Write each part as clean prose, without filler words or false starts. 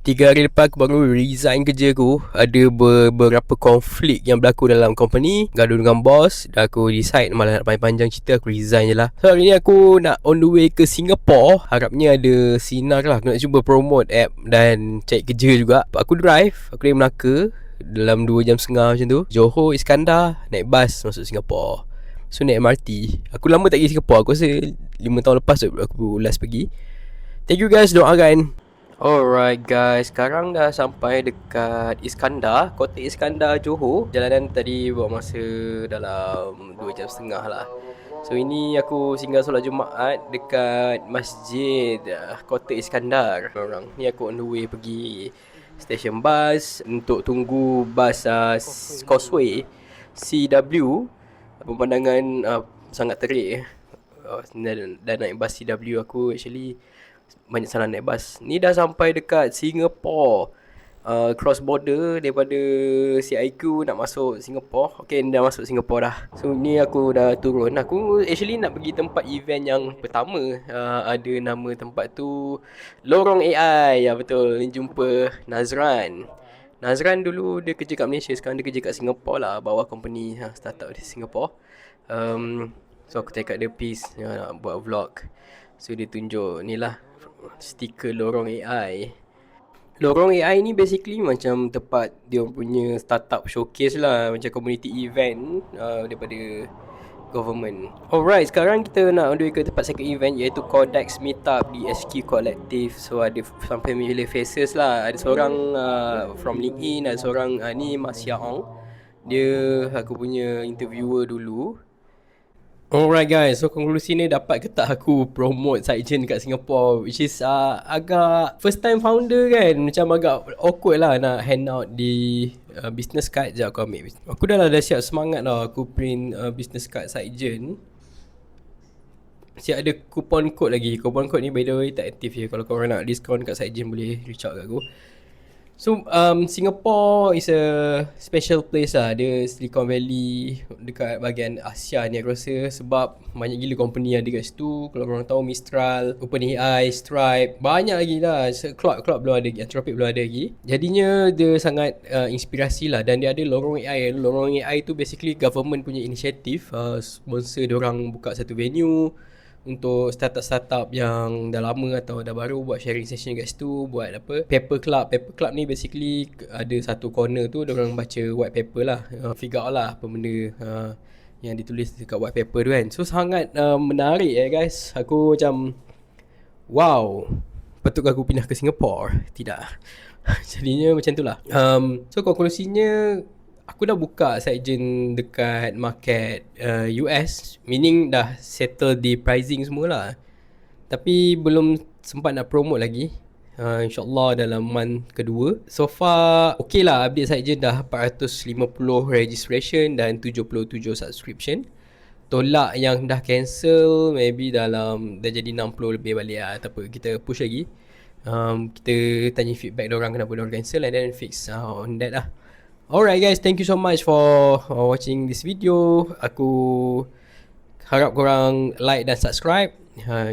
3 hari lepas aku baru resign kerja aku. Ada beberapa konflik yang berlaku dalam company, gaduh dengan bos, dan aku decide malah nak panjang-panjang cerita, aku resign je lah. So hari ni aku nak on the way ke Singapore. Harapnya ada sinar lah. Aku nak cuba promote app dan cari kerja juga. Aku drive, aku dari Melaka, dalam 2 jam setengah macam tu. Johor, Iskandar, naik bas masuk Singapore. So naik MRT. Aku lama tak pergi Singapore. Aku rasa 5 tahun lepas aku last pergi. Thank you guys, doakan. Alright guys, sekarang dah sampai dekat Iskandar, Kota Iskandar, Johor. Jalanan tadi buat masa dalam 2 jam setengah lah. So ini aku singgah solat Jumaat dekat Masjid Kota Iskandar. Orang ni aku on the way pergi stesen bas untuk tunggu bas Causeway CW. Pemandangan sangat terik. Dan naik bas CW aku actually banyak salah naik bas. Ni dah sampai dekat Singapore. Cross border daripada CIQ nak masuk Singapore. Okay, dah masuk Singapore dah. So ni aku dah turun. Aku actually nak pergi tempat event yang pertama. Ada nama tempat tu Lorong AI. Ya betul. Ni jumpa Nazran. Nazran dulu dia kerja kat Malaysia, sekarang dia kerja kat Singapore lah, bawah company startup di Singapore. So aku cakap dia peace nak buat vlog. So dia tunjuk ni lah stiker Lorong AI. Lorong AI ni basically macam tempat dia punya startup showcase lah, macam community event daripada government. Alright, sekarang kita nak on the way ke tempat second event, iaitu Codex Meetup di SQ Collective. So ada some familiar faces lah. Ada seorang from LinkedIn, ada seorang ni Mas Yaong. Dia aku punya interviewer dulu. Alright guys, so konklusi ni dapat ke tak aku promote Sidechain kat Singapore, which is agak first time founder kan, macam agak awkward lah nak hand out di business card. Sekejap aku ambil. Aku dah siap semangat lah, aku print business card Sidechain. Siap ada coupon code lagi. Coupon code ni by the way tak aktif je. Kalau korang nak discount kat Sidechain boleh reach out kat aku. So Singapore is a special place lah. Dia Silicon Valley dekat bahagian Asia ni aku rasa, sebab banyak gila company ada kat situ. Kalau korang tahu Mistral, OpenAI, Stripe, banyak lagi lah. Cloud belum ada lagi, Anthropic belum ada lagi. Jadinya dia sangat inspirasi lah. Dan dia ada Lorong AI. Lorong AI tu basically government punya inisiatif, sponsor diorang buka satu venue untuk startup-startup yang dah lama atau dah baru buat sharing session kat situ, buat apa, paper club. Paper club ni basically ada satu corner tu diorang baca white paper lah, figure out lah apa benda yang ditulis dekat white paper tu kan. So sangat menarik guys. Aku macam wow, patutkah aku pindah ke Singapore? Tidak. Jadinya macam tu lah. So konklusinya, aku dah buka Sidechain dekat market US, meaning dah settle di pricing semua lah. Tapi belum sempat nak promote lagi. InsyaAllah dalam month kedua. So far okay lah, update Sidechain dah 450 registration dan 77 subscription. Tolak yang dah cancel maybe dalam dah jadi 60 lebih balik lah. Tak apa, kita push lagi. Kita tanya feedback diorang kenapa diorang cancel, and then fix on that lah. Alright guys, thank you so much for watching this video. Aku harap korang like dan subscribe.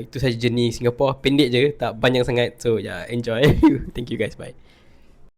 Itu saja journey Singapore. Pendek je, tak panjang sangat. So yeah, enjoy. Thank you guys, bye.